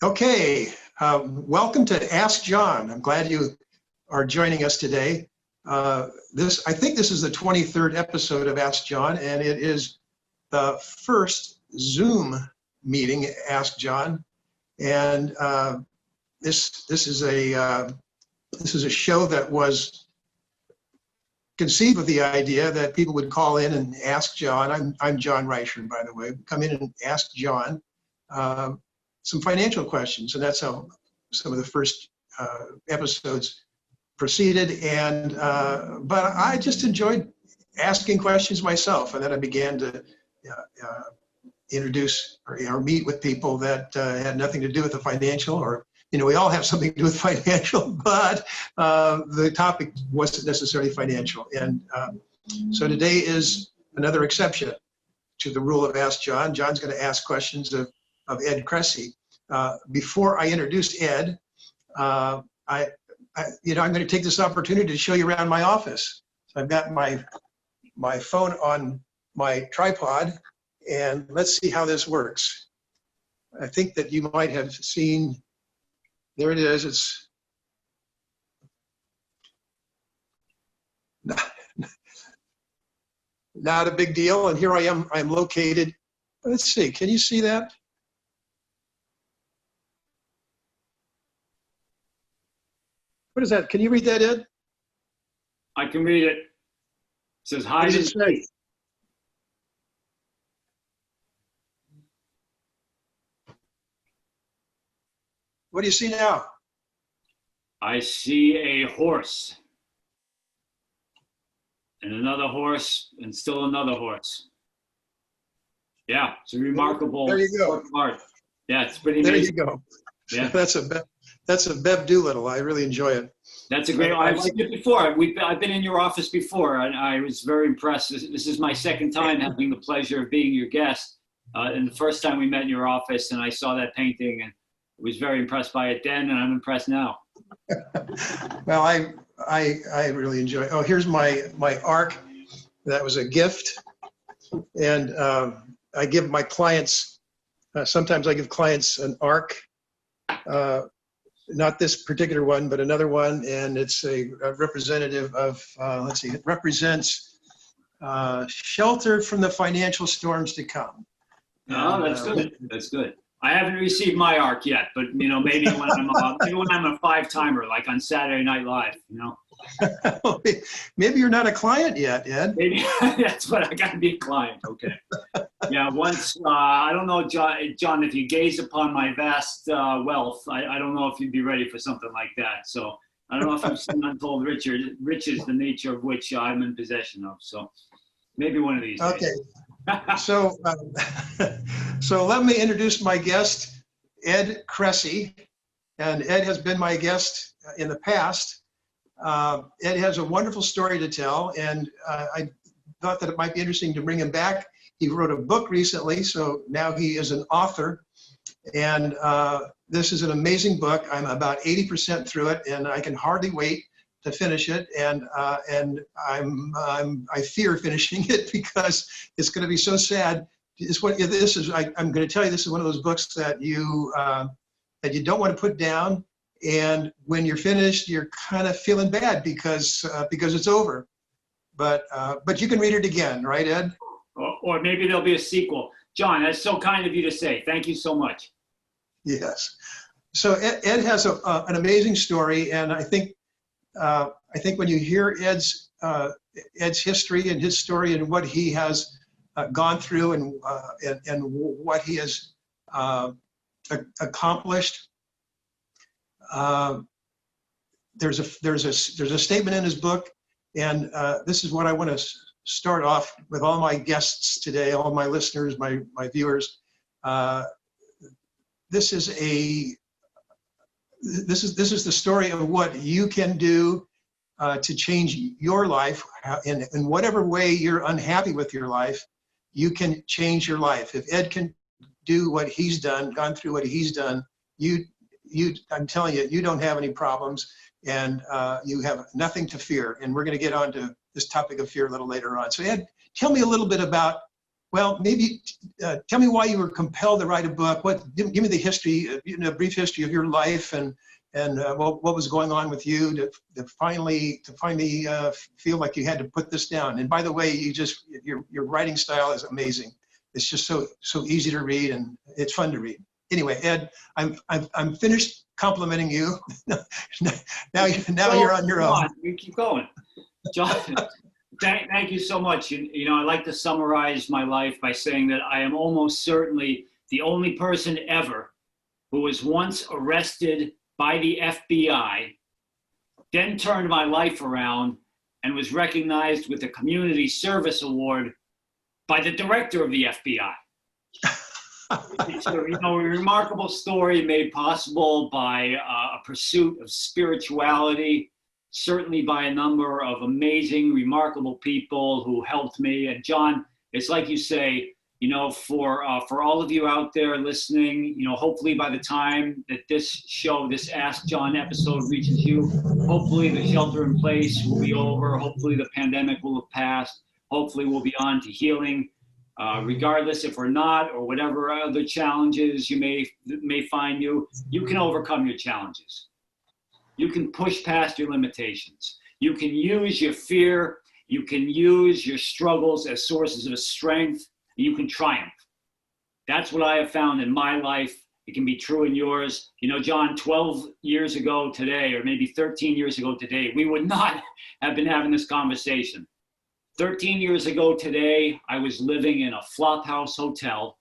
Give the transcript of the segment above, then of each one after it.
Okay, welcome to Ask John. I'm glad you are joining us today. I think this is the 23rd episode of Ask John, and it is the first Zoom meeting, Ask John. And this is a show that was conceived with the idea that people would call in and ask John. I'm John Reicher, by the way. Come in and ask John some financial questions, and that's how some of the first episodes proceeded. And but I just enjoyed asking questions myself, and then I began to introduce or meet with people that had nothing to do with the financial, or we all have something to do with financial, but the topic wasn't necessarily financial. And so today is another exception to the rule of Ask John. John's going to ask questions of Ed Kressy. Before I introduce Ed, I'm going to take this opportunity to show you around my office. So I've got my phone on my tripod, and let's see how this works. I think that you might have seen, there it is. It's not a big deal. And here I am, I'm located. Let's see, can you see that? What is that? Can you read that, Ed? I can read it. It says, hi. What does it say? What do you see now? I see a horse. And another horse, and still another horse. Yeah, it's a remarkable there you go. work of art. Yeah, it's pretty amazing. There you go. Yeah. That's a Bev Doolittle. I really enjoy it. That's a great. I've seen it before. I've been in your office before, and I was very impressed. This is my second time having the pleasure of being your guest. And the first time we met in your office, and I saw that painting, and was very impressed by it then, and I'm impressed now. Well, I really enjoy. Oh, here's my arc. That was a gift, and I give my clients. Sometimes I give clients an arc. Not this particular one, but another one, and it's a representative of, let's see, it represents shelter from the financial storms to come. Oh, that's good. That's good. I haven't received my arc yet, but maybe when I'm a five-timer, like on Saturday Night Live, Maybe you're not a client yet, Ed. Maybe that's what I got to be a client. Okay. Yeah. Once I don't know, John, if you gaze upon my vast wealth, I don't know if you'd be ready for something like that. So I don't know if I've seen Untold Riches, the nature of which I'm in possession of. So maybe one of these days. Okay. So let me introduce my guest, Ed Kressy. And Ed has been my guest in the past. Ed has a wonderful story to tell, and I thought that it might be interesting to bring him back. He wrote a book recently, so now he is an author. And this is an amazing book. I'm about 80% through it, and I can hardly wait to finish it. And I fear finishing it because it's going to be so sad. I'm going to tell you, this is one of those books that you don't want to put down. And when you're finished, you're kind of feeling bad because it's over. But you can read it again, right, Ed? Or maybe there'll be a sequel. John, that's so kind of you to say. Thank you so much. Yes. So Ed has an amazing story, and I think when you hear Ed's history and his story and what he has gone through and what he has accomplished. There's a statement in his book, and this is what I want to start off with all my guests today, all my listeners, my viewers. This is the story of what you can do to change your life. In whatever way you're unhappy with your life, you can change your life. If Ed can do what he's done, gone through what he's done, I'm telling you, you don't have any problems, and you have nothing to fear. And we're going to get on to this topic of fear a little later on. So Ed, tell me a little bit about well, maybe tell me why you were compelled to write a book. Give me the history, a brief history of your life and what was going on with you to finally feel like you had to put this down. And by the way, your writing style is amazing. It's just so easy to read and it's fun to read. Anyway, Ed, I'm finished complimenting you. now you're on your own. We keep going, John. Thank you so much. You know, I like to summarize my life by saying that I am almost certainly the only person ever who was once arrested by the FBI, then turned my life around and was recognized with a Community Service Award by the director of the FBI. It's a remarkable story made possible by a pursuit of spirituality, certainly by a number of amazing, remarkable people who helped me. And John, it's like you say, you know, for all of you out there listening, you know, hopefully by the time that this Ask John episode reaches you, hopefully the shelter in place will be over. Hopefully the pandemic will have passed. Hopefully we'll be on to healing. Regardless if we're not, or whatever other challenges you may find you can overcome your challenges. You can push past your limitations. You can use your fear. You can use your struggles as sources of strength. You can triumph. That's what I have found in my life. It can be true in yours. You know, John, 12 years ago today, or maybe 13 years ago today, we would not have been having this conversation. 13 years ago today, I was living in a flophouse hotel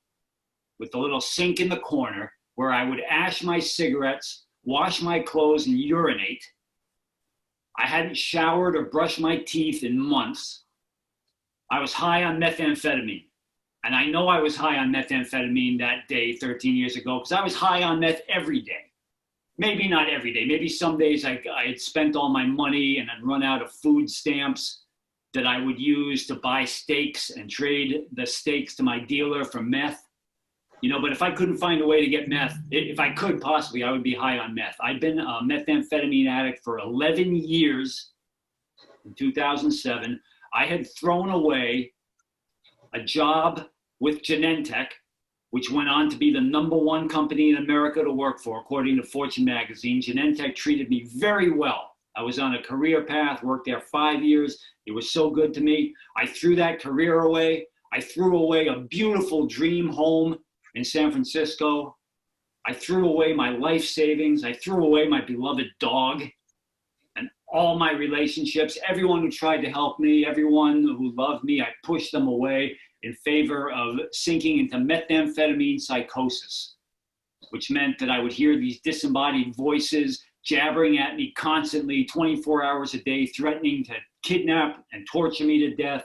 with a little sink in the corner where I would ash my cigarettes, wash my clothes, and urinate. I hadn't showered or brushed my teeth in months. I was high on methamphetamine. And I know I was high on methamphetamine that day 13 years ago because I was high on meth every day. Maybe not every day. Maybe some days I had spent all my money and I'd run out of food stamps that I would use to buy steaks and trade the steaks to my dealer for meth. You know, but if I couldn't find a way to get meth, if I could possibly, I would be high on meth. I'd been a methamphetamine addict for 11 years. In 2007, I had thrown away a job with Genentech, which went on to be the #1 company in America to work for, according to Fortune magazine. Genentech treated me very well. I was on a career path, worked there 5 years. It was so good to me. I threw that career away. I threw away a beautiful dream home in San Francisco. I threw away my life savings. I threw away my beloved dog and all my relationships. Everyone who tried to help me, everyone who loved me, I pushed them away in favor of sinking into methamphetamine psychosis, which meant that I would hear these disembodied voices jabbering at me constantly, 24 hours a day, threatening to kidnap and torture me to death.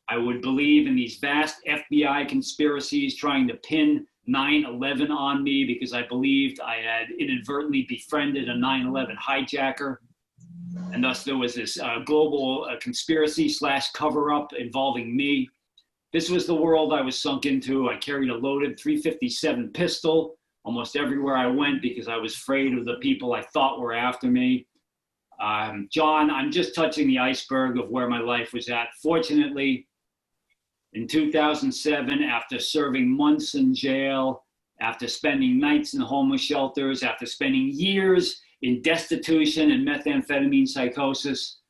I would believe in these vast FBI conspiracies trying to pin 9/11 on me because I believed I had inadvertently befriended a 9/11 hijacker. And thus there was this global conspiracy / cover-up involving me. This was the world I was sunk into. I carried a loaded .357 pistol almost everywhere I went because I was afraid of the people I thought were after me. John, I'm just touching the iceberg of where my life was at. Fortunately, in 2007, after serving months in jail, after spending nights in homeless shelters, after spending years in destitution and methamphetamine psychosis,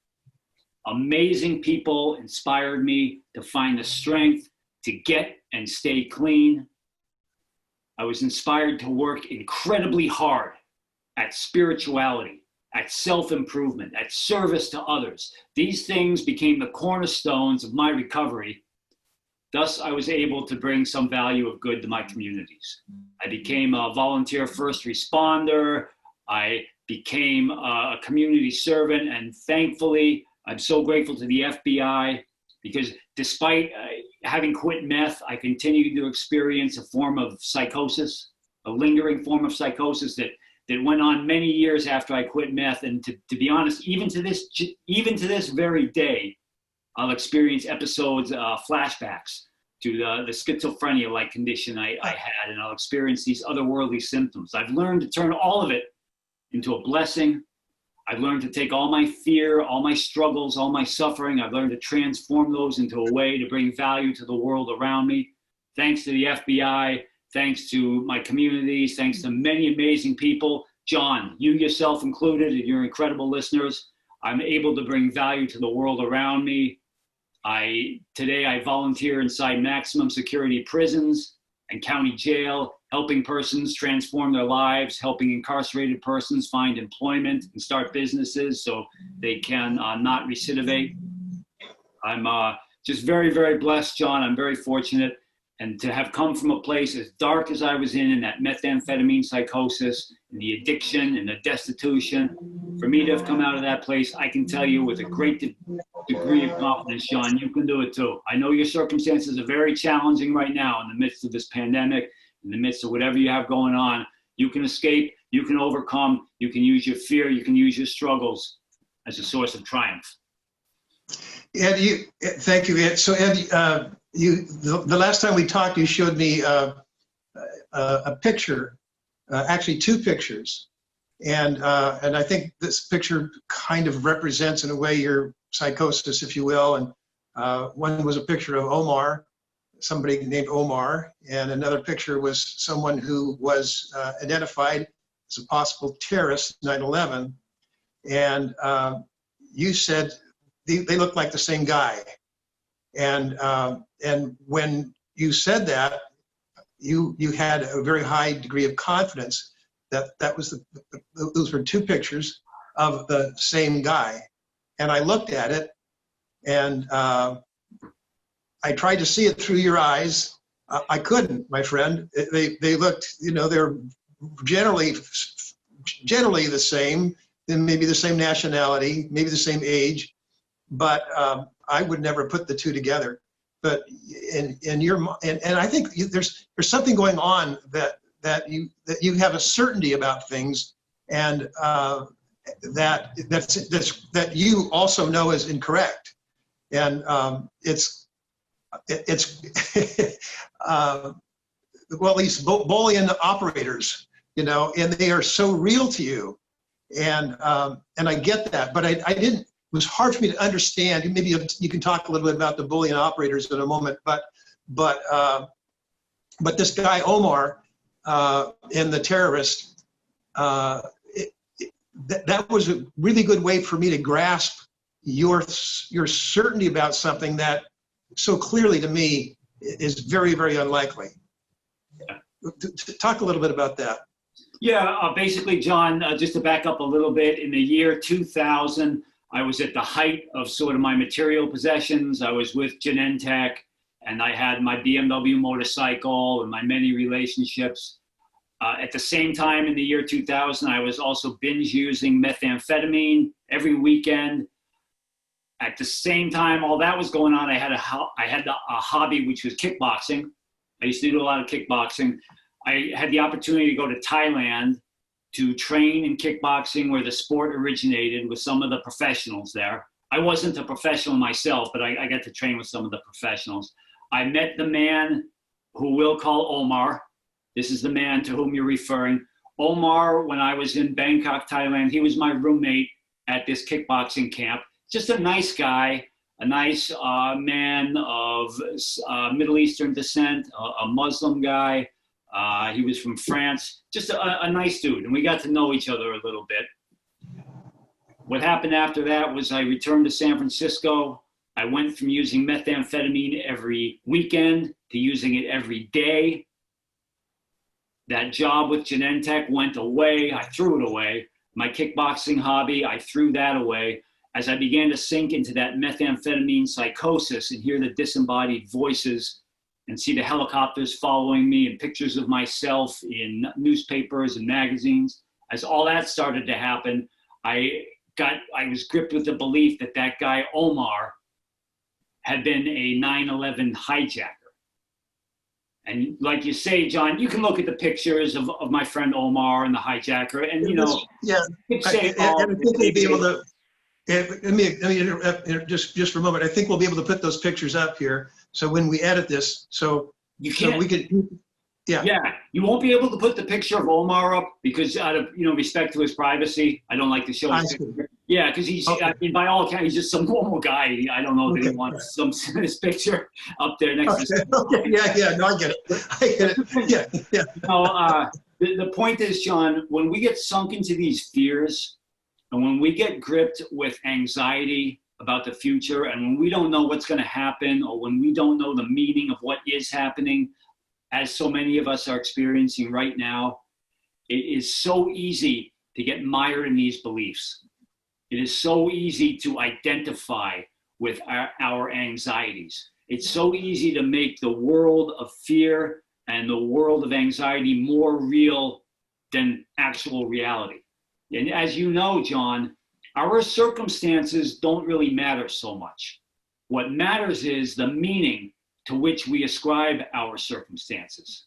amazing people inspired me to find the strength to get and stay clean. I was inspired to work incredibly hard at spirituality, at self-improvement, at service to others. These things became the cornerstones of my recovery. Thus, I was able to bring some value of good to my communities. I became a volunteer first responder. I became a community servant, and thankfully, I'm so grateful to the FBI because despite having quit meth, I continued to experience a form of psychosis, a lingering form of psychosis that went on many years after I quit meth. And to be honest, even to this very day, I'll experience episodes, flashbacks to the schizophrenia-like condition I had, and I'll experience these otherworldly symptoms. I've learned to turn all of it into a blessing. I've learned to take all my fear, all my struggles, all my suffering. I've learned to transform those into a way to bring value to the world around me. Thanks to the FBI, thanks to my communities, thanks to many amazing people. John, you yourself included, and your incredible listeners, I'm able to bring value to the world around me. Today I volunteer inside maximum security prisons and county jail, helping persons transform their lives, helping incarcerated persons find employment and start businesses so they can not recidivate. I'm just very, very blessed, John. I'm very fortunate. And to have come from a place as dark as I was in that methamphetamine psychosis, and the addiction and the destitution, for me to have come out of that place, I can tell you with a great degree of confidence, John, you can do it too. I know your circumstances are very challenging right now in the midst of this pandemic, in the midst of whatever you have going on. You can escape, you can overcome, you can use your fear, you can use your struggles as a source of triumph. Ed, thank you, Ed. So Ed, the last time we talked, you showed me a picture, actually two pictures. And I think this picture kind of represents in a way your psychosis, if you will. And one was a picture of Omar, somebody named Omar, and another picture was someone who was identified as a possible terrorist, 9/11. And you said they look like the same guy. And when you said that, you had a very high degree of confidence that was those were two pictures of the same guy. And I looked at it, and I tried to see it through your eyes. I couldn't, my friend. They looked, they're generally the same, then maybe the same nationality, maybe the same age, but I would never put the two together. But in your and I think there's something going on that you have a certainty about things, and that you also know is incorrect, and it's well, these Boolean operators, and they are so real to you, and I get that, but I didn't. It was hard for me to understand. Maybe you can talk a little bit about the Boolean operators in a moment, but this guy Omar and the terrorist, that was a really good way for me to grasp your certainty about something that so clearly to me is very, very unlikely. Talk a little bit about that. Yeah, basically, John, just to back up a little bit, in the year 2000, I was at the height of sort of my material possessions. I was with Genentech, and I had my BMW motorcycle and my many relationships. At the same time, in the year 2000, I was also binge using methamphetamine every weekend. At the same time, all that was going on, I had a hobby, which was kickboxing. I used to do a lot of kickboxing. I had the opportunity to go to Thailand to train in kickboxing, where the sport originated, with some of the professionals there. I wasn't a professional myself, but I got to train with some of the professionals. I met the man who we'll call Omar. This is the man to whom you're referring. Omar, when I was in Bangkok, Thailand, he was my roommate at this kickboxing camp. Just a nice guy, a nice man of Middle Eastern descent, a Muslim guy. He was from France, just a nice dude, and we got to know each other a little bit. What happened after that was I returned to San Francisco. I went from using methamphetamine every weekend to using it every day. That job with Genentech went away. I threw it away. My kickboxing hobby, I threw that away. As I began to sink into that methamphetamine psychosis and hear the disembodied voices and see the helicopters following me and pictures of myself in newspapers and magazines, as all that started to happen, I was gripped with the belief that that guy Omar had been a 9/11 hijacker. And like you say, John, you can look at the pictures of my friend Omar and the hijacker, and yeah, I think we'll be able to. Let me interrupt just for a moment. I think we'll be able to put those pictures up here. So when we edit this, so we could. Yeah. Yeah, you won't be able to put the picture of Omar up because out of respect to his privacy, I don't like to show his picture. Yeah, because he's I mean, by all accounts, he's just some normal guy. I don't know that he wants his picture up there next to. Yeah, no, I get it. Yeah. The point is, John, when we get sunk into these fears, and when we get gripped with anxiety about the future, and when we don't know what's going to happen, or when we don't know the meaning of what is happening, as so many of us are experiencing right now, it is so easy to get mired in these beliefs. It is so easy to identify with our anxieties. It's so easy to make the world of fear and the world of anxiety more real than actual reality. And as you know, John, our circumstances don't really matter so much. What matters is the meaning to which we ascribe our circumstances,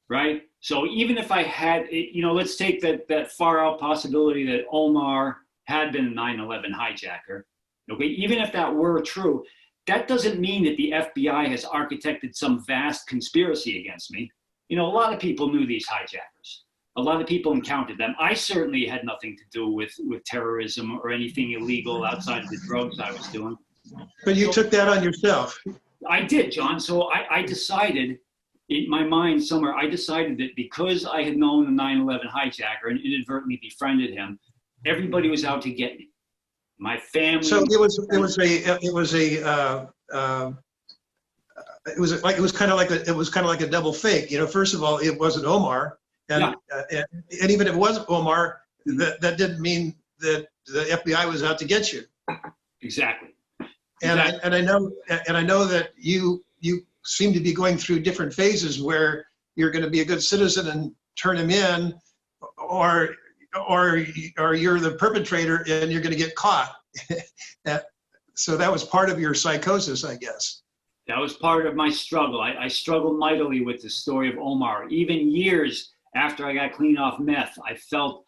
right? So even if I had, let's take that far out possibility that Omar had been a 9/11 hijacker, okay? Even if that were true, that doesn't mean that the FBI has architected some vast conspiracy against me. A lot of people knew these hijackers. A lot of people encountered them. I certainly had nothing to do with terrorism or anything illegal outside of the drugs I was doing. But you took that on yourself. I did, John. So I decided, in my mind somewhere, I decided that because I had known the 9/11 hijacker and inadvertently befriended him, everybody was out to get me. My family. So it was kind of like a double fake. First of all, it wasn't Omar, and even if it wasn't Omar, that didn't mean that the FBI was out to get you. Exactly. And I know that you seem to be going through different phases where you're going to be a good citizen and turn him in, or you're the perpetrator and you're going to get caught. So that was part of your psychosis, I guess. That was part of my struggle. I struggled mightily with the story of Omar. Even years after I got clean off meth, I felt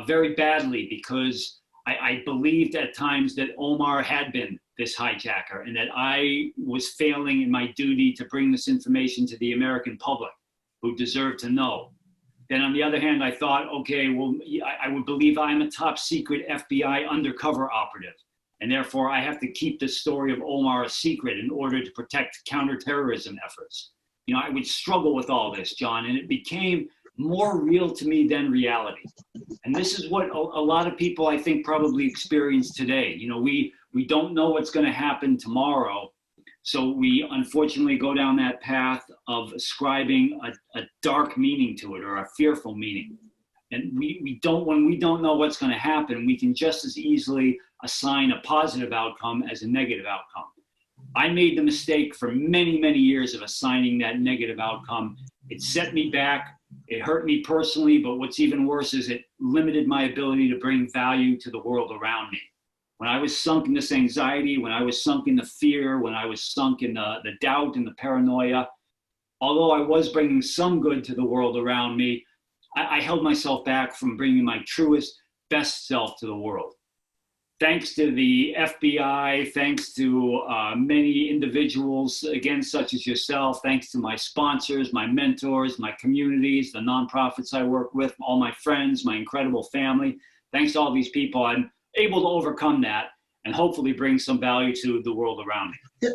very badly because I believed at times that Omar had been this hijacker and that I was failing in my duty to bring this information to the American public who deserved to know. Then on the other hand, I thought, okay, well, I would believe I'm a top secret FBI undercover operative. And therefore I have to keep the story of Omar a secret in order to protect counterterrorism efforts. I would struggle with all this, John, and it became more real to me than reality. And this is what a lot of people, I think, probably experience today. We don't know what's going to happen tomorrow. So we unfortunately go down that path of ascribing a dark meaning to it, or a fearful meaning. And when we don't know what's going to happen, we can just as easily assign a positive outcome as a negative outcome. I made the mistake for many, many years of assigning that negative outcome. It set me back. It hurt me personally, but what's even worse is it limited my ability to bring value to the world around me. When I was sunk in this anxiety, when I was sunk in the fear, when I was sunk in the doubt and the paranoia, although I was bringing some good to the world around me, I held myself back from bringing my truest, best self to the world. Thanks to the FBI, thanks to many individuals, again, such as yourself, thanks to my sponsors, my mentors, my communities, the nonprofits I work with, all my friends, my incredible family. Thanks to all these people, I'm able to overcome that and hopefully bring some value to the world around me.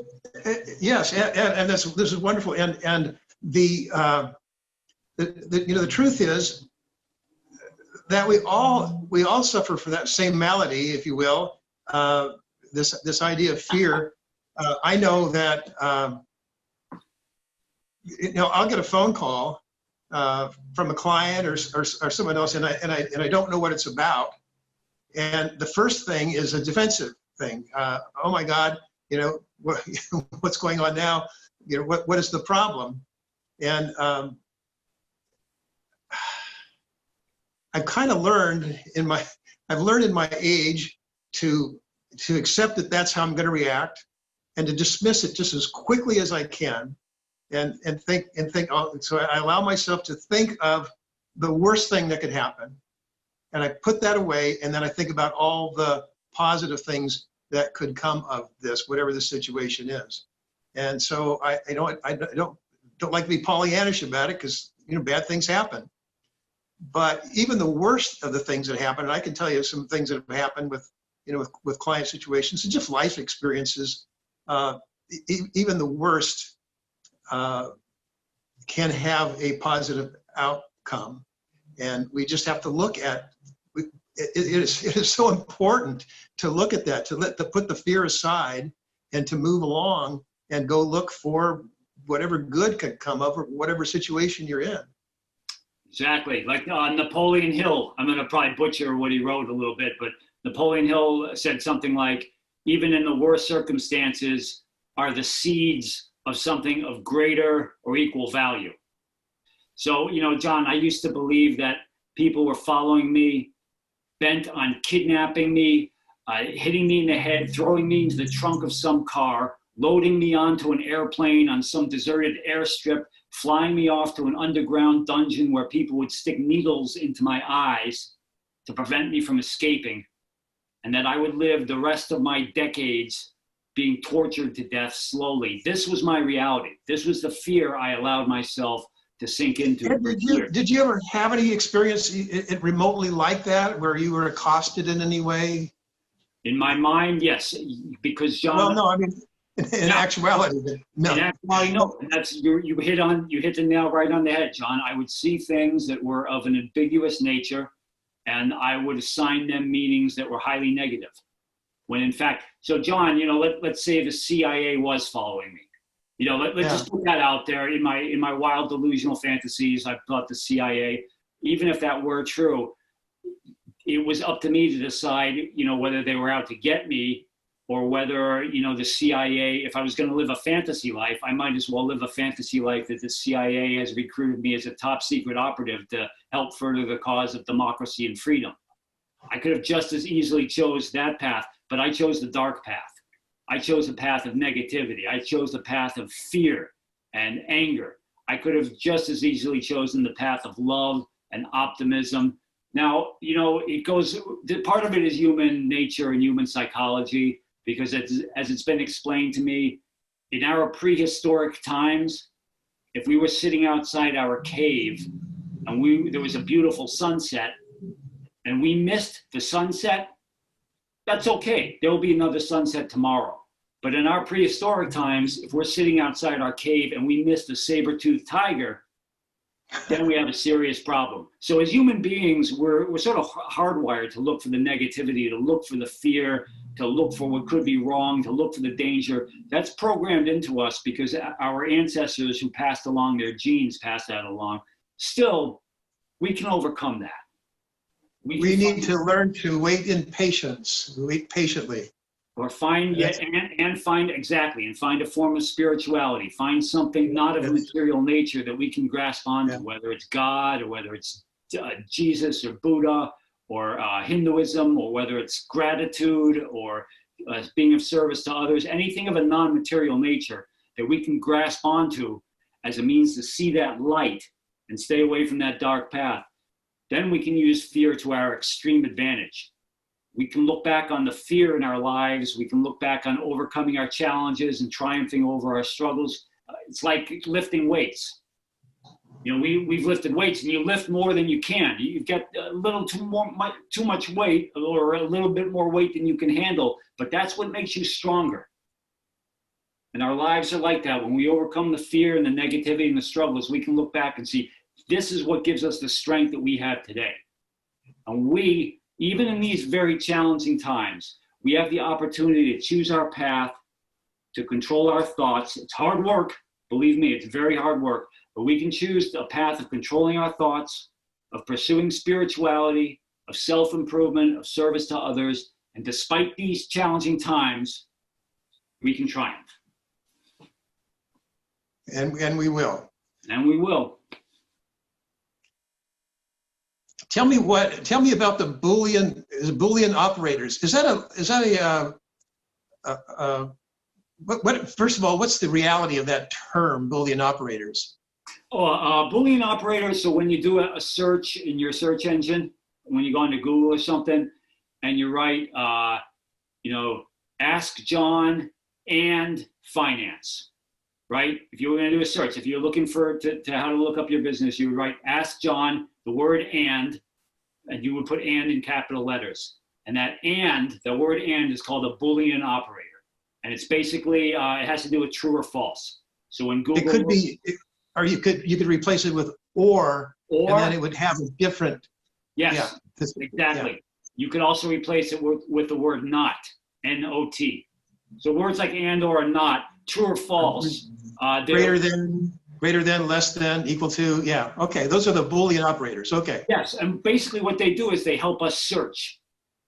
Yes, and this is wonderful. And the truth is that we all suffer from that same malady, if you will. This idea of fear. I know that I'll get a phone call from a client or someone else, and I don't know what it's about. And the first thing is a defensive thing. Oh my God, what's going on now? What is the problem? And I've kind of learned in my age to accept that that's how I'm going to react, and to dismiss it just as quickly as I can, and think. So I allow myself to think of the worst thing that could happen, and I put that away, and then I think about all the positive things that could come of this, whatever the situation is. And so I don't like to be Pollyannish about it, because bad things happen. But even the worst of the things that happen, and I can tell you some things that have happened with client situations and just life experiences, even the worst can have a positive outcome. And we just have to look at, it is so important to look at that, to put the fear aside and to move along and go look for whatever good could come of whatever situation you're in. Exactly. Like Napoleon Hill, I'm going to probably butcher what he wrote a little bit, but Napoleon Hill said something like, even in the worst circumstances are the seeds of something of greater or equal value. So, John, I used to believe that people were following me, bent on kidnapping me, hitting me in the head, throwing me into the trunk of some car, loading me onto an airplane on some deserted airstrip, flying me off to an underground dungeon where people would stick needles into my eyes to prevent me from escaping, and that I would live the rest of my decades being tortured to death slowly. This was my reality. This was the fear I allowed myself to sink into. Did you ever have any experience remotely like that, where you were accosted in any way? In my mind, yes, because John. Well, no, I mean, in actuality, no. In actuality, no. And that's you hit the nail right on the head, John. I would see things that were of an ambiguous nature, and I would assign them meanings that were highly negative. When in fact, so John, let's say the CIA was following me. Let's just put that out there. In my wild delusional fantasies, I thought the CIA, even if that were true, it was up to me to decide, whether they were out to get me or whether, the CIA, if I was going to live a fantasy life, I might as well live a fantasy life that the CIA has recruited me as a top secret operative to help further the cause of democracy and freedom. I could have just as easily chose that path, but I chose the dark path. I chose the path of negativity. I chose the path of fear and anger. I could have just as easily chosen the path of love and optimism. Now, it goes, part of it is human nature and human psychology, because as it's been explained to me, in our prehistoric times, if we were sitting outside our cave and there was a beautiful sunset and we missed the sunset, that's okay. There will be another sunset tomorrow. But in our prehistoric times, if we're sitting outside our cave and we missed a saber-toothed tiger, then we have a serious problem. So as human beings, we're sort of hardwired to look for the negativity, to look for the fear, to look for what could be wrong, to look for the danger. That's programmed into us because our ancestors who passed along their genes passed that along. Still, we can overcome that. We need to learn to wait in patience, wait patiently. Or find a form of spirituality. Find something not of a material nature that we can grasp onto, whether it's God or whether it's Jesus or Buddha or Hinduism, or whether it's gratitude or being of service to others, anything of a non-material nature that we can grasp onto as a means to see that light and stay away from that dark path. Then we can use fear to our extreme advantage. We can look back on the fear in our lives. We can look back on overcoming our challenges and triumphing over our struggles. It's like lifting weights. We've lifted weights, and you lift more than you can. You get a little too much weight, or a little bit more weight than you can handle, but that's what makes you stronger. And our lives are like that. When we overcome the fear and the negativity and the struggles, we can look back and see, this is what gives us the strength that we have today. And we, even in these very challenging times, we have the opportunity to choose our path, to control our thoughts. It's hard work. Believe me, it's very hard work. But we can choose a path of controlling our thoughts, of pursuing spirituality, of self-improvement, of service to others. And despite these challenging times, we can triumph. And we will. And we will. Tell me about the Boolean operators. First of all, what's the reality of that term, Boolean operators? Boolean operators, so when you do a search in your search engine, when you go into Google or something, and you write, ask John and finance, right? If you were going to do a search, if you're looking for to how to look up your business, you would write Ask John, the word and you would put and in capital letters. And that and, the word and is called a Boolean operator. And it's basically, it has to do with true or false. So when Google— It could be, or you could replace it with or, and then it would have a different. Yes, yeah, exactly. Yeah. You could also replace it with the word not, N-O-T. So words like and, or, not, true or false. Greater than, less than, equal to. Yeah. Okay. Those are the Boolean operators. Okay. Yes. And basically what they do is they help us search.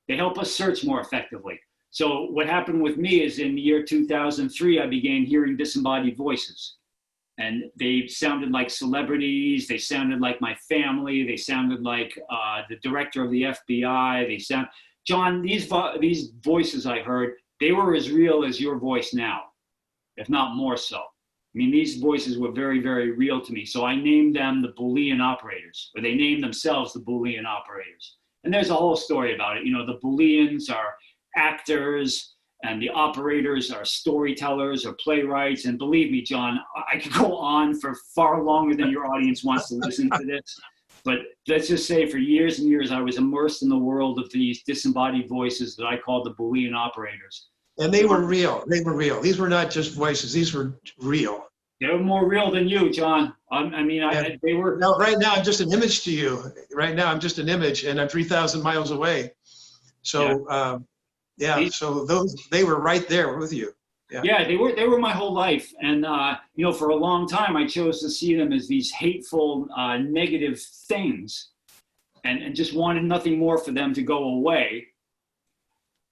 They help us search more effectively. So what happened with me is in the year 2003, I began hearing disembodied voices. And they sounded like celebrities. They sounded like my family. They sounded like the director of the FBI. John, these voices I heard, they were as real as your voice now, if not more so. I mean, these voices were very, very real to me. So I named them the Boolean Operators, or they named themselves the Boolean Operators. And there's a whole story about it. You know, the Booleans are actors, and the operators are storytellers or playwrights. And believe me, John, I could go on for far longer than your audience wants to listen to this. But let's just say for years and years, I was immersed in the world of these disembodied voices that I called the Boolean Operators. And they were real. They were real. These were not just voices. These were real. They were more real than you, John. They were. Now, right now, I'm just an image to you. Right now, I'm just an image, and I'm 3,000 miles away. So, so they were right there with you. Yeah, they were my whole life. And, you know, for a long time, I chose to see them as these hateful, negative things and just wanted nothing more for them to go away.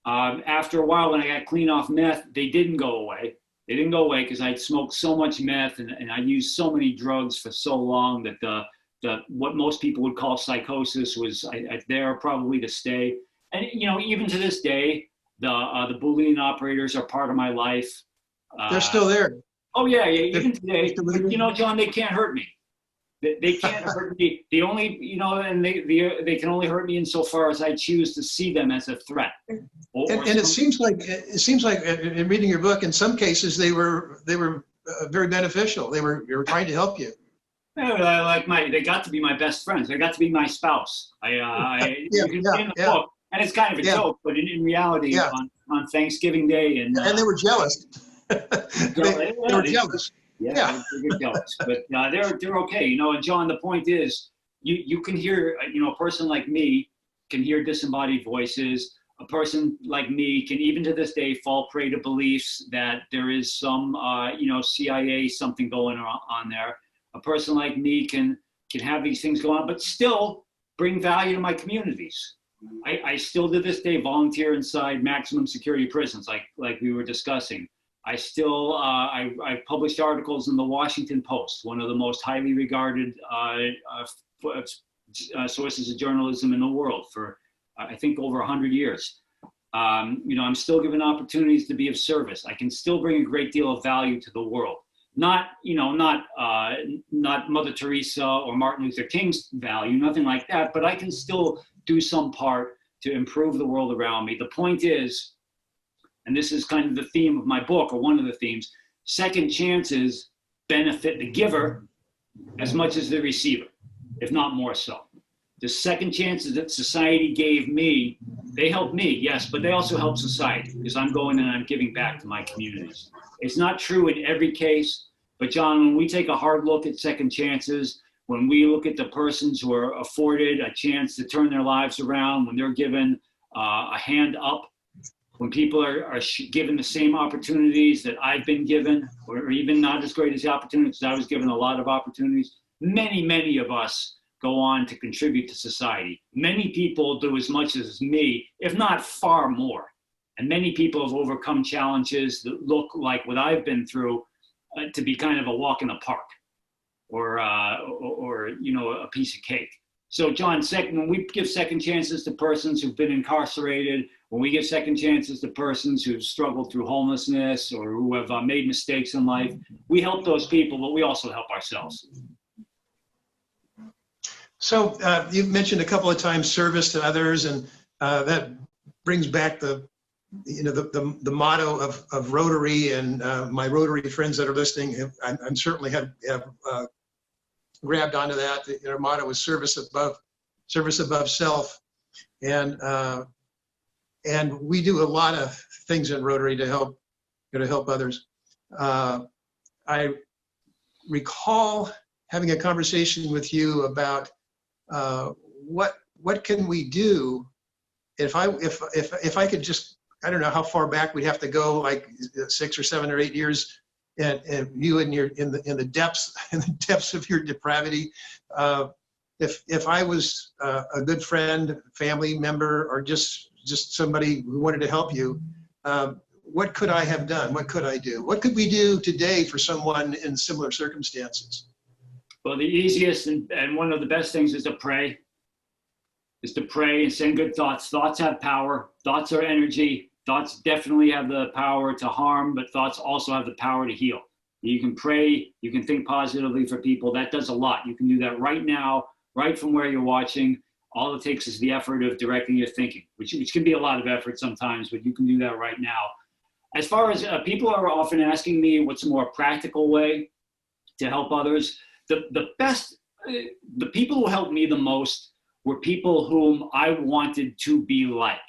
After a while, when I got clean off meth, they didn't go away. They didn't go away because I'd smoked so much meth and I used so many drugs for so long that what most people would call psychosis was there probably to stay. And, you know, even to this day, the Boolean operators are part of my life. They're still there. Oh, yeah, even today. But, you know, John, they can't hurt me. They can't hurt me. The only, you know, and they can only hurt me insofar as I choose to see them as a threat. And it seems like in reading your book, in some cases they were very beneficial. They were trying to help you. They got to be my best friends. They got to be my spouse. You can see in the book, and it's kind of a joke, but in reality, on Thanksgiving Day, and they were jealous. they were jealous. Yeah. They're jealous, but they're okay, you know. And John, the point is, you can hear, you know, a person like me can hear disembodied voices. A person like me can, even to this day, fall prey to beliefs that there is some, you know, CIA something going on there. A person like me can have these things go on, but still bring value to my communities. I still to this day volunteer inside maximum security prisons, like we were discussing. I still, I've published articles in the Washington Post, one of the most highly regarded sources of journalism in the world for, I think, over 100 years. You know, I'm still given opportunities to be of service. I can still bring a great deal of value to the world. Not Mother Teresa or Martin Luther King's value, nothing like that, but I can still do some part to improve the world around me. The point is, and this is kind of the theme of my book, or one of the themes, second chances benefit the giver as much as the receiver, if not more so. The second chances that society gave me, they helped me, yes, but they also help society because I'm going and I'm giving back to my communities. It's not true in every case, but John, when we take a hard look at second chances, when we look at the persons who are afforded a chance to turn their lives around, when they're given a hand up, when people are given the same opportunities that I've been given, or even not as great as the opportunities, I was given a lot of opportunities, many of us go on to contribute to society. Many people do as much as me, if not far more. And many people have overcome challenges that look like what I've been through to be kind of a walk in the park or you know, a piece of cake. So John, when we give second chances to persons who've been incarcerated, when we give second chances to persons who've struggled through homelessness or who have made mistakes in life, we help those people, but we also help ourselves. So you've mentioned a couple of times service to others, and that brings back the the motto of Rotary, and my Rotary friends that are listening, I'm certainly have grabbed onto that. Our motto is service above self, and we do a lot of things in Rotary to help others. I recall having a conversation with you about what can we do if I could just, I don't know how far back we'd have to go, like 6 or 7 or 8 years, and you in the depths of your depravity. If I was a good friend, family member, or just somebody who wanted to help you, what could I have done? What could I do? What could we do today for someone in similar circumstances? Well, the easiest and one of the best things is to pray. Is to pray and send good thoughts. Thoughts have power. Thoughts are energy. Thoughts definitely have the power to harm, but thoughts also have the power to heal. You can pray. You can think positively for people. That does a lot. You can do that right now, right from where you're watching. All it takes is the effort of directing your thinking, which can be a lot of effort sometimes, but you can do that right now. As far as people are often asking me what's a more practical way to help others, the people who helped me the most were people whom I wanted to be like.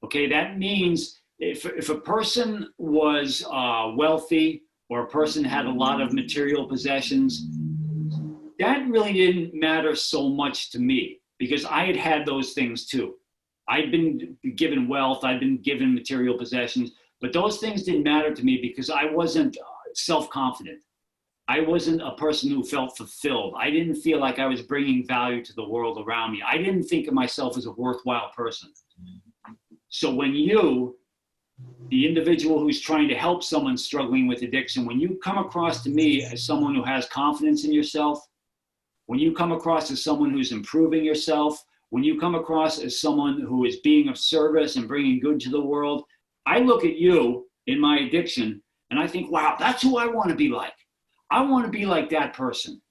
Okay, that means if a person was wealthy, or a person had a lot of material possessions, that really didn't matter so much to me, because I had had those things too. I'd been given wealth, I'd been given material possessions, but those things didn't matter to me because I wasn't self-confident. I wasn't a person who felt fulfilled. I didn't feel like I was bringing value to the world around me. I didn't think of myself as a worthwhile person. So when you, the individual who's trying to help someone struggling with addiction, when you come across to me as someone who has confidence in yourself, when you come across as someone who's improving yourself, when you come across as someone who is being of service and bringing good to the world, I look at you in my addiction and I think, wow, that's who I want to be like. I want to be like that person.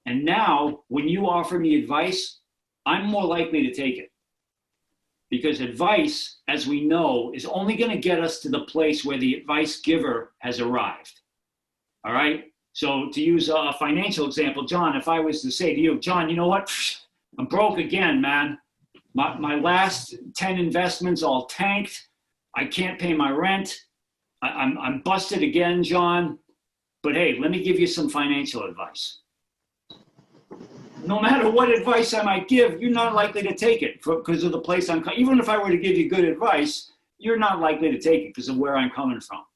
And now when you offer me advice, I'm more likely to take it. Because advice, as we know, is only going to get us to the place where the advice giver has arrived. All right? So to use a financial example, John, if I was to say to you, John, you know what? I'm broke again, man. My last 10 investments all tanked. I can't pay my rent. I'm busted again, John. But hey, let me give you some financial advice. No matter what advice I might give, you're not likely to take it because of the place I'm coming. Even if I were to give you good advice, you're not likely to take it because of where I'm coming from.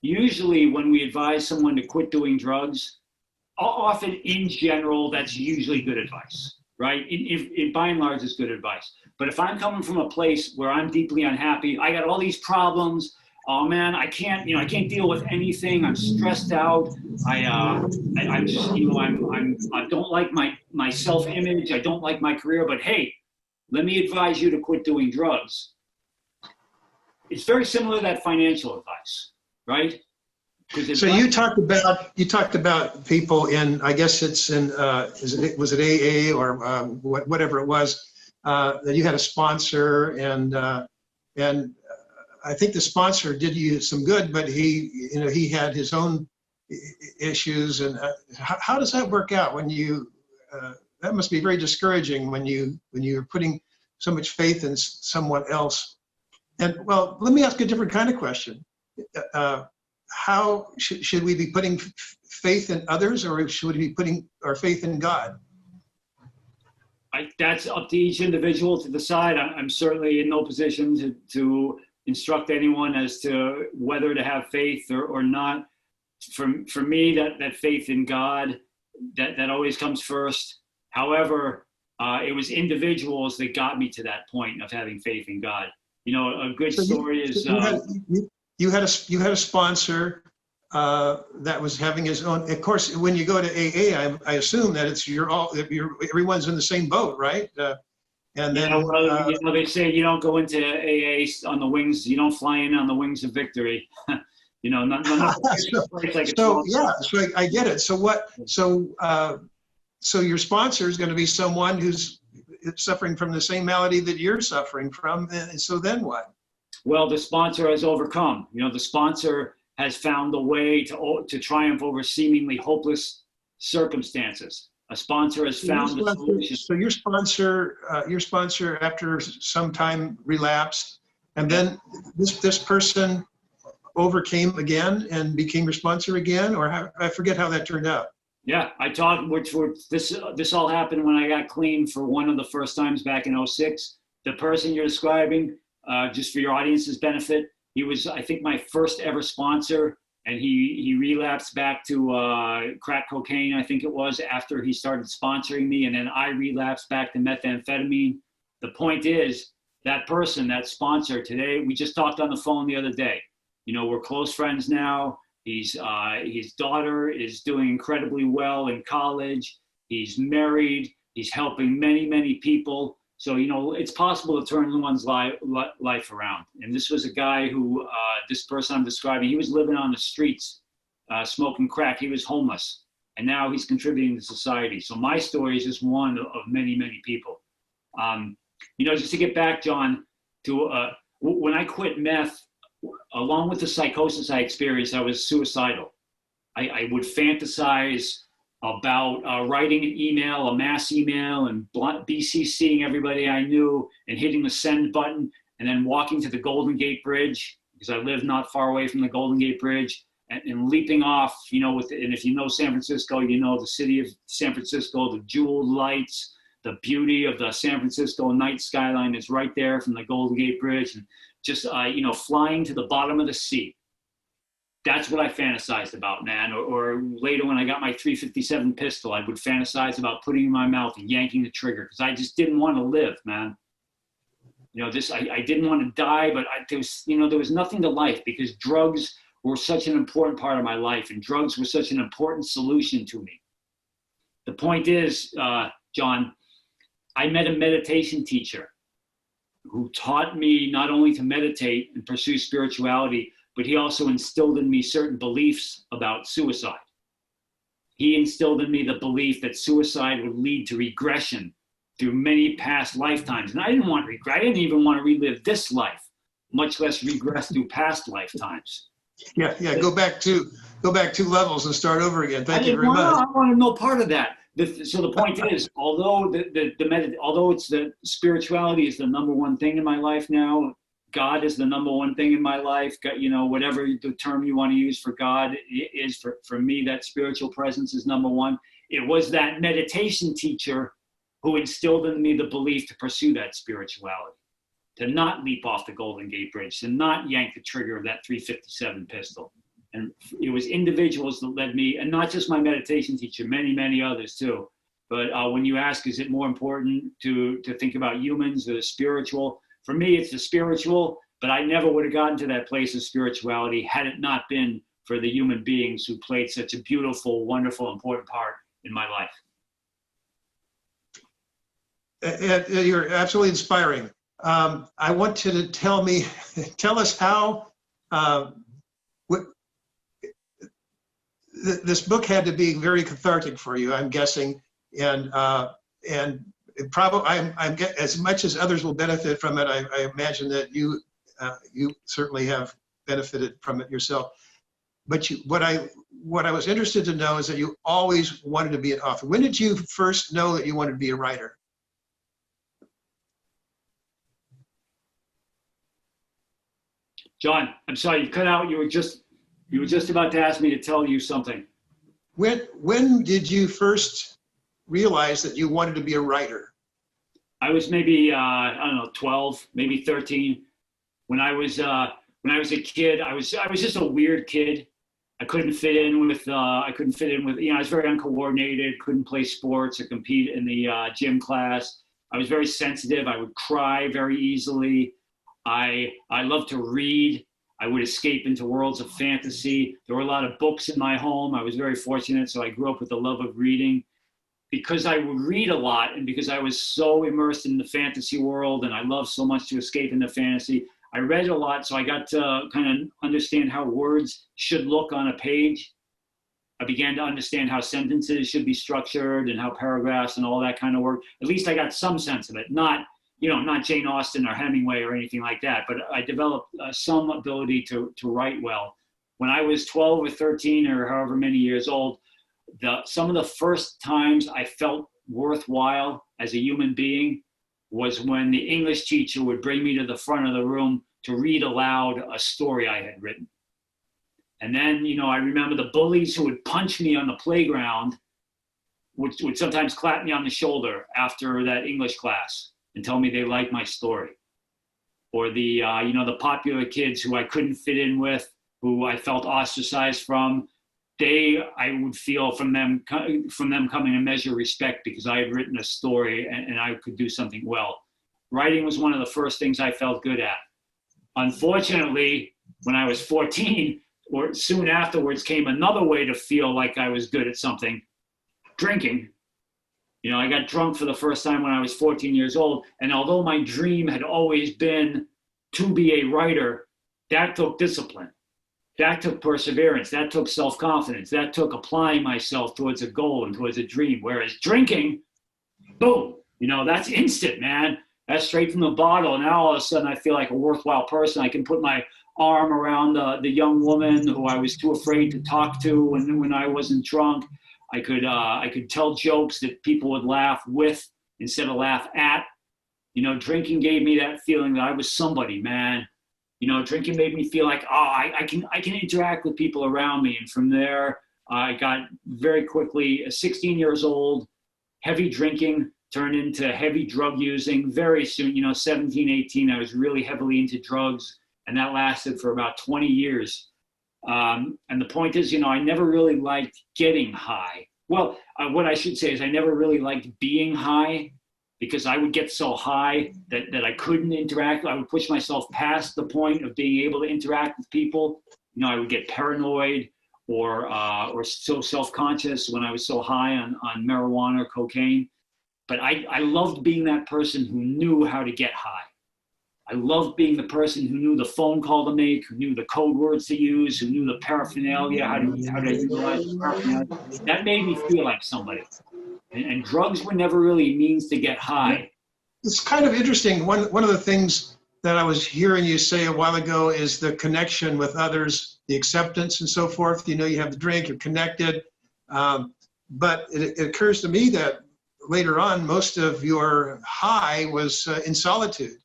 Usually when we advise someone to quit doing drugs, often in general, that's usually good advice, right? By and large, it's good advice. But if I'm coming from a place where I'm deeply unhappy, I got all these problems, oh man, I can't deal with anything. I'm stressed out. I'm just, I don't like my self-image. I don't like my career, but hey, let me advise you to quit doing drugs. It's very similar to that financial advice, right? So you talked about people in, I guess it's in, was it AA or whatever it was, that you had a sponsor, and I think the sponsor did you some good, but he had his own issues. And how does that work out when you? That must be very discouraging when you're putting so much faith in someone else. And well, let me ask a different kind of question. How should we be putting faith in others, or should we be putting our faith in God? That's up to each individual to decide. I'm certainly in no position to instruct anyone as to whether to have faith or not. For me, that faith in God, that always comes first. However, it was individuals that got me to that point of having faith in God. You know, a good story is you had a sponsor that was having his own. Of course, when you go to AA, I assume that it's everyone's in the same boat, right? And then they say you don't go into AA on the wings. You don't fly in on the wings of victory. Not so I get it. So what? So your sponsor is going to be someone who's suffering from the same malady that you're suffering from. And so then what? Well, the sponsor has overcome. You know, the sponsor has found a way to triumph over seemingly hopeless circumstances. A sponsor has found a solution. So your sponsor after some time relapsed, and then this person overcame again and became your sponsor again, or how, I forget how that turned out. Yeah, I talked, this all happened when I got clean for one of the first times back in '06. The person you're describing, just for your audience's benefit, he was, I think, my first ever sponsor, and he relapsed back to crack cocaine, I think it was, after he started sponsoring me, and then I relapsed back to methamphetamine. The point is, that person, that sponsor today, we just talked on the phone the other day. You know, we're close friends now. His daughter is doing incredibly well in college. He's married. He's helping many, many people. So, you know, it's possible to turn one's life around. And this was a guy who, this person I'm describing, he was living on the streets, smoking crack. He was homeless. And now he's contributing to society. So my story is just one of many, many people. You know, just to get back, John, to when I quit meth, along with the psychosis I experienced, I was suicidal. I would fantasize about writing an email, a mass email, and BCCing everybody I knew and hitting the send button, and then walking to the Golden Gate Bridge, because I live not far away from the Golden Gate Bridge, and leaping off, you know, and if you know San Francisco, you know the city of San Francisco, the jeweled lights, the beauty of the San Francisco night skyline is right there from the Golden Gate Bridge, and just, you know, flying to the bottom of the sea. That's what I fantasized about, man. Or later when I got my .357 pistol, I would fantasize about putting it in my mouth and yanking the trigger, because I just didn't want to live, man. You know, I didn't want to die, but there was nothing to life, because drugs were such an important part of my life, and drugs were such an important solution to me. The point is, John, I met a meditation teacher who taught me not only to meditate and pursue spirituality, but he also instilled in me certain beliefs about suicide. He instilled in me the belief that suicide would lead to regression through many past lifetimes. And I didn't want regret. I didn't even want to relive this life, much less regress through past lifetimes. Yeah. Go back 2 levels and start over again. Thank you very much. I want no part of that. So the point is, although although it's the spirituality is the number one thing in my life now, God is the number one thing in my life. You know, whatever the term you want to use for God is, for me, that spiritual presence is number one. It was that meditation teacher who instilled in me the belief to pursue that spirituality, to not leap off the Golden Gate Bridge, to not yank the trigger of that .357 pistol. And it was individuals that led me, and not just my meditation teacher, many, many others too. But when you ask, is it more important to think about humans or the spiritual? For me, it's the spiritual, but I never would have gotten to that place of spirituality had it not been for the human beings who played such a beautiful, wonderful, important part in my life. You're absolutely inspiring. I want you to tell us how, this book had to be very cathartic for you, I'm guessing, and it probably I'm as much as others will benefit from it. I imagine that you certainly have benefited from it yourself. But what I was interested to know is that you always wanted to be an author. When did you first know that you wanted to be a writer? John, I'm sorry, you cut out. You were just about to ask me to tell you something. When did you first realize that you wanted to be a writer? I was maybe, I don't know, 12, maybe 13. When I was a kid, I was just a weird kid. I couldn't fit in with, you know, I was very uncoordinated, couldn't play sports or compete in the gym class. I was very sensitive. I would cry very easily. I loved to read. I would escape into worlds of fantasy. There were a lot of books in my home. I was very fortunate, so I grew up with the love of reading. Because I would read a lot, and because I was so immersed in the fantasy world, and I loved so much to escape into fantasy, I read a lot, so I got to kind of understand how words should look on a page. I began to understand how sentences should be structured and how paragraphs and all that kind of work. At least I got some sense of it. Not Jane Austen or Hemingway or anything like that, but I developed some ability to write well. When I was 12 or 13 or however many years old, some of the first times I felt worthwhile as a human being was when the English teacher would bring me to the front of the room to read aloud a story I had written. And then, I remember the bullies who would punch me on the playground would sometimes clap me on the shoulder after that English class and tell me they liked my story. Or the popular kids who I couldn't fit in with, who I felt ostracized from, I would feel from them coming to measure respect because I had written a story and I could do something well. Writing was one of the first things I felt good at. Unfortunately, when I was 14, or soon afterwards, came another way to feel like I was good at something: drinking. I got drunk for the first time when I was 14 years old. And although my dream had always been to be a writer, that took discipline. That took perseverance. That took self-confidence. That took applying myself towards a goal and towards a dream. Whereas drinking, boom, that's instant, man. That's straight from the bottle. Now all of a sudden I feel like a worthwhile person. I can put my arm around the young woman who I was too afraid to talk to when I wasn't drunk. I could tell jokes that people would laugh with instead of laugh at. Drinking gave me that feeling that I was somebody, man. Drinking made me feel like, I can interact with people around me. And from there, I got very quickly 16 years old, heavy drinking turned into heavy drug using. Very soon, 17, 18, I was really heavily into drugs. And that lasted for about 20 years. And the point is, I never really liked getting high. Well, what I should say is I never really liked being high, because I would get so high that I couldn't interact. I would push myself past the point of being able to interact with people. I would get paranoid or so self-conscious when I was so high on marijuana or cocaine. But I loved being that person who knew how to get high. I loved being the person who knew the phone call to make, who knew the code words to use, who knew the paraphernalia, how to utilize the paraphernalia. That made me feel like somebody. And drugs were never really means to get high. It's kind of interesting. One of the things that I was hearing you say a while ago is the connection with others, the acceptance and so forth. You have the drink, you're connected. But it occurs to me that later on, most of your high was in solitude.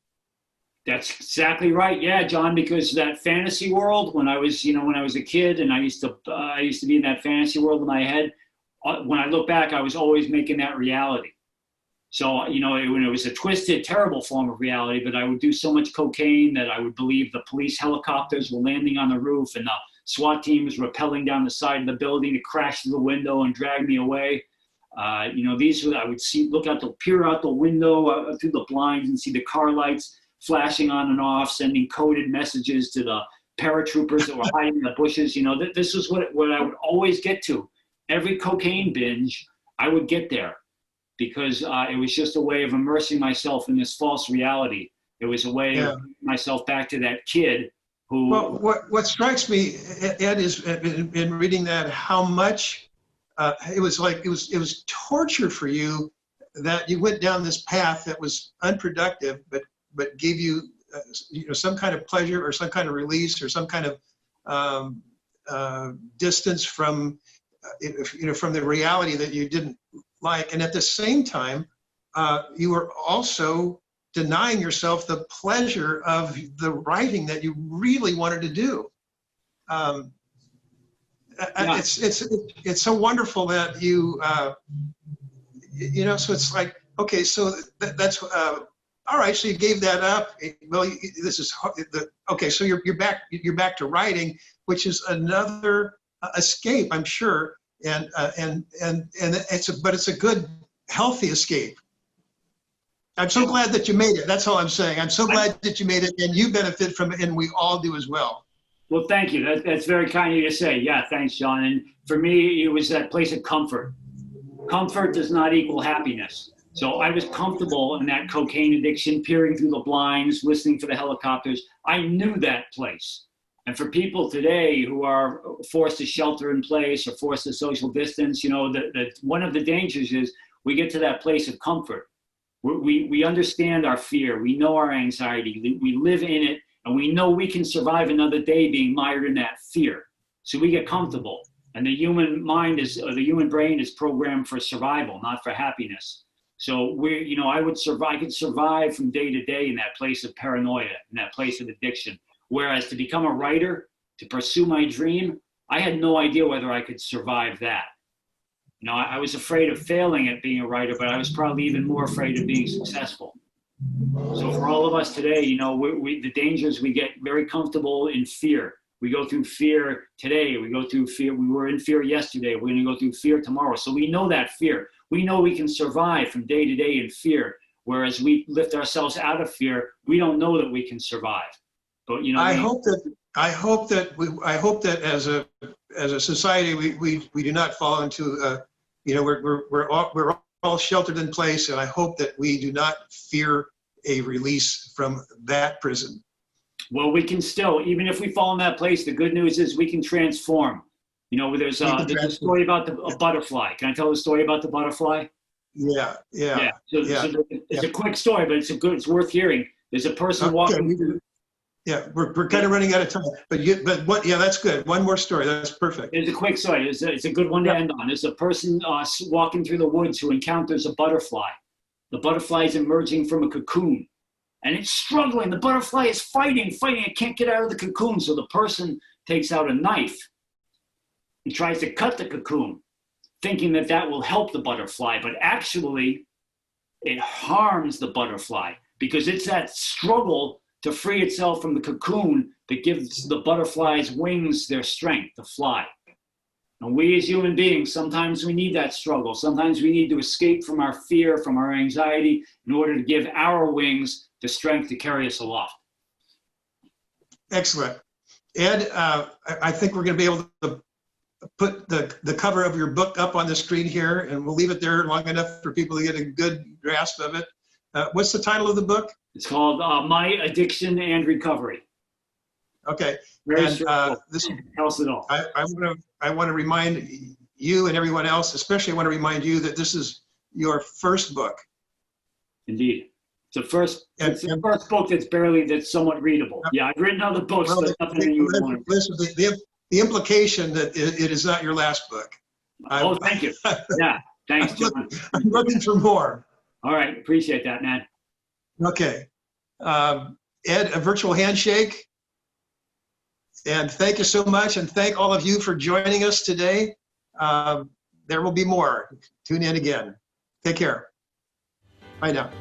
That's exactly right. Yeah, John, because that fantasy world, when I was a kid and I used to be in that fantasy world in my head, when I look back, I was always making that reality. So, when it was a twisted, terrible form of reality, but I would do so much cocaine that I would believe the police helicopters were landing on the roof and the SWAT team was rappelling down the side of the building to crash through the window and drag me away. I would peer out the window through the blinds and see the car lights flashing on and off, sending coded messages to the paratroopers that were hiding in the bushes. This is what I would always get to. Every cocaine binge, I would get there because it was just a way of immersing myself in this false reality. It was a way of bringing myself back to that kid who... Well, what strikes me, Ed, is in reading that, how much it was torture for you that you went down this path that was unproductive, but gave you some kind of pleasure or some kind of release or some kind of distance from from the reality that you didn't like. And at the same time, you were also denying yourself the pleasure of the writing that you really wanted to do. It's so wonderful that you so it's like, okay, so that's all right. So you gave that up. Well, this is okay. So you're back to writing, which is another escape, I'm sure, and it's a good, healthy escape. I'm so glad that you made it. That's all I'm saying. I'm so glad that you made it, and you benefit from it, and we all do as well. Well, thank you. That's very kind of you to say. Yeah, thanks, John. And for me, it was that place of comfort. Comfort does not equal happiness. So I was comfortable in that cocaine addiction, peering through the blinds, listening for the helicopters. I knew that place. And for people today who are forced to shelter in place or forced to social distance, you know, one of the dangers is we get to that place of comfort. We understand our fear. We know our anxiety. We live in it, and we know we can survive another day being mired in that fear. So we get comfortable. And the human mind is, or the human brain is programmed for survival, not for happiness. So I could survive from day to day in that place of paranoia, in that place of addiction. Whereas to become a writer, to pursue my dream, I had no idea whether I could survive that. You know, I was afraid of failing at being a writer, but I was probably even more afraid of being successful. So for all of us today, you know, the dangers, we get very comfortable in fear. We go through fear today. We go through fear. We were in fear yesterday. We're going to go through fear tomorrow. So we know that fear. We know we can survive from day to day in fear. Whereas we lift ourselves out of fear, we don't know that we can survive. But you know, I hope that as a society we do not fall into we're all sheltered in place, and I hope that we do not fear a release from that prison. Well, we can still, even if we fall in that place, the good news is we can transform. You know, there's a story about a butterfly. Can I tell the story about the butterfly? Yeah. So it's a quick story, but it's worth hearing. There's a person walking through. Yeah, we're kind of running out of time, yeah, that's good. One more story, that's perfect. It's a quick story. It's a good one to end on. There's a person walking through the woods who encounters a butterfly. The butterfly is emerging from a cocoon, and it's struggling. The butterfly is fighting. It can't get out of the cocoon. So the person takes out a knife and tries to cut the cocoon, thinking that will help the butterfly, but actually it harms the butterfly, because it's that struggle to free itself from the cocoon that gives the butterfly's wings their strength to fly. And we as human beings, sometimes we need that struggle. Sometimes we need to escape from our fear, from our anxiety, in order to give our wings the strength to carry us aloft. Excellent. Ed, I think we're going to be able to put the cover of your book up on the screen here, and we'll leave it there long enough for people to get a good grasp of it. What's the title of the book? It's called My Addiction and Recovery. Okay. This tells it all. I want to remind you and everyone else, especially I want to remind you that this is your first book. Indeed. It's the first book that's somewhat readable. Yeah, I've written other books, but nothing that you would want to. The implication that it is not your last book. Thank you. Yeah, thanks, John. I'm looking for more. All right, appreciate that, man. Okay. Ed, a virtual handshake. And thank you so much, and thank all of you for joining us today. There will be more. Tune in again. Take care. Bye now.